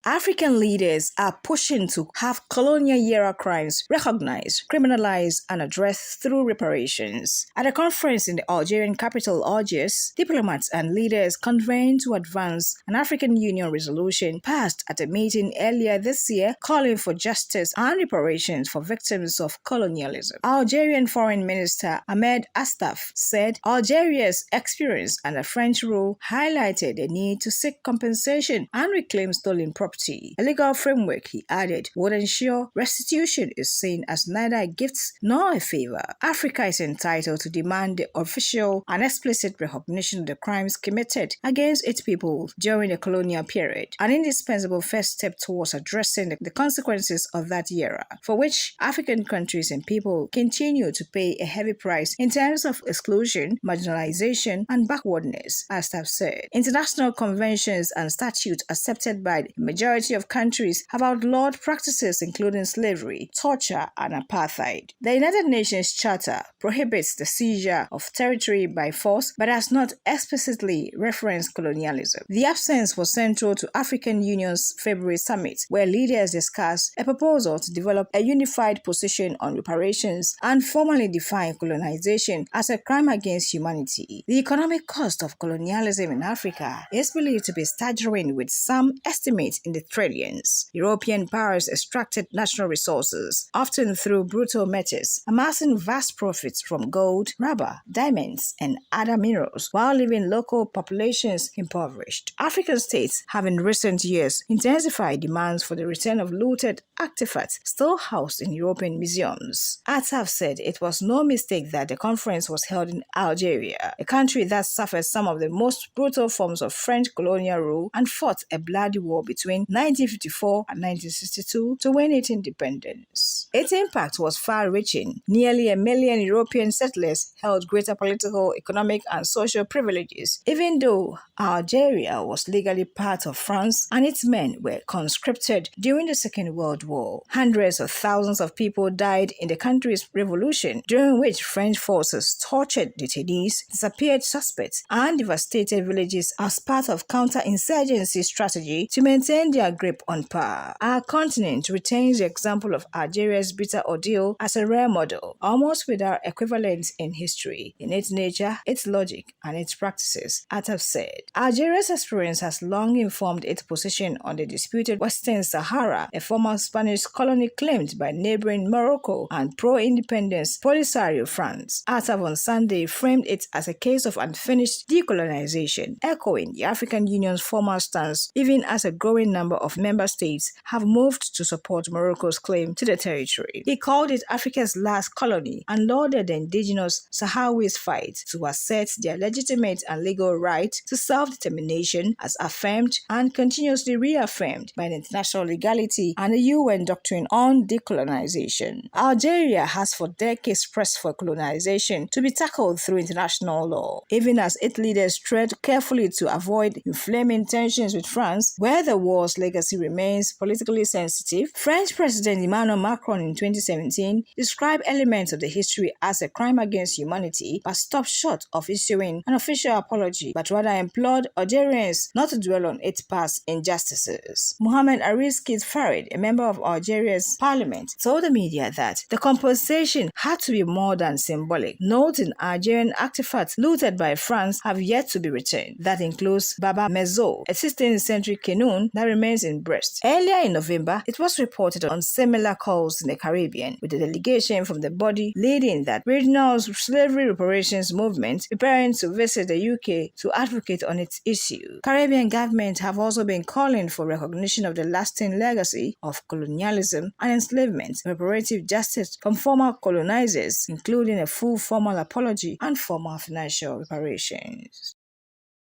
African leaders are pushing to have colonial-era crimes recognized, criminalized, and addressed through reparations. At a conference in the Algerian capital Algiers, diplomats and leaders convened to advance an African Union resolution passed at a meeting earlier this year calling for justice and reparations for victims of colonialism. Algerian Foreign Minister Ahmed Astaf said Algeria's experience under French rule highlighted the need to seek compensation and reclaim stolen property. A legal framework, he added, would ensure restitution is seen as neither a gift nor a favor. Africa is entitled to demand the official and explicit recognition of the crimes committed against its people during the colonial period, an indispensable first step towards addressing the consequences of that era, for which African countries and people continue to pay a heavy price in terms of exclusion, marginalization, and backwardness, as I've said. International conventions and statutes accepted by the majority of countries have outlawed practices including slavery, torture, and apartheid. The United Nations Charter prohibits the seizure of territory by force but has not explicitly referenced colonialism. The absence was central to African Union's February summit, where leaders discussed a proposal to develop a unified position on reparations and formally define colonization as a crime against humanity. The economic cost of colonialism in Africa is believed to be staggering, with some estimates in the trillions. European powers extracted natural resources, often through brutal methods, amassing vast profits from gold, rubber, diamonds, and other minerals, while leaving local populations impoverished. African states have in recent years intensified demands for the return of looted artifacts still housed in European museums. Ataf said it was no mistake that the conference was held in Algeria, a country that suffered some of the most brutal forms of French colonial rule and fought a bloody war between 1954 and 1962 to win its independence. Its impact was far-reaching. Nearly 1 million European settlers held greater political, economic, and social privileges, even though Algeria was legally part of France and its men were conscripted during the Second World War. Hundreds of thousands of people died in the country's revolution, during which French forces tortured detainees, disappeared suspects, and devastated villages as part of counter-insurgency strategy to maintain their grip on power. Our continent retains the example of Algeria's bitter ordeal as a rare model, almost without equivalent in history, in its nature, its logic, and its practices, Ataf said. Algeria's experience has long informed its position on the disputed Western Sahara, a former Spanish colony claimed by neighboring Morocco and pro-independence Polisario France. Ataf on Sunday framed it as a case of unfinished decolonization, echoing the African Union's former stance, even as a growing number of member states have moved to support Morocco's claim to the territory. He called it Africa's last colony and lauded the indigenous Sahrawis' fight to assert their legitimate and legal right to self-determination as affirmed and continuously reaffirmed by the international legality and the UN doctrine on decolonization. Algeria has for decades pressed for colonization to be tackled through international law, even as its leaders tread carefully to avoid inflaming tensions with France, where the war's legacy remains politically sensitive. French President Emmanuel Macron in 2017 described elements of the history as a crime against humanity, but stopped short of issuing an official apology, but rather implored Algerians not to dwell on its past injustices. Mohamed Ariskid Farid, a member of Algeria's parliament, told the media that the compensation had to be more than symbolic, noting Algerian artifacts looted by France have yet to be returned. That includes Baba Mezo, a 16th century canoe that remains in Brest. Earlier in November, it was reported on similar calls in the Caribbean, with a delegation from the body leading that regional slavery reparations movement preparing to visit the UK to advocate on its issue. Caribbean governments have also been calling for recognition of the lasting legacy of colonialism and enslavement, reparative justice from former colonizers, including a full formal apology and formal financial reparations.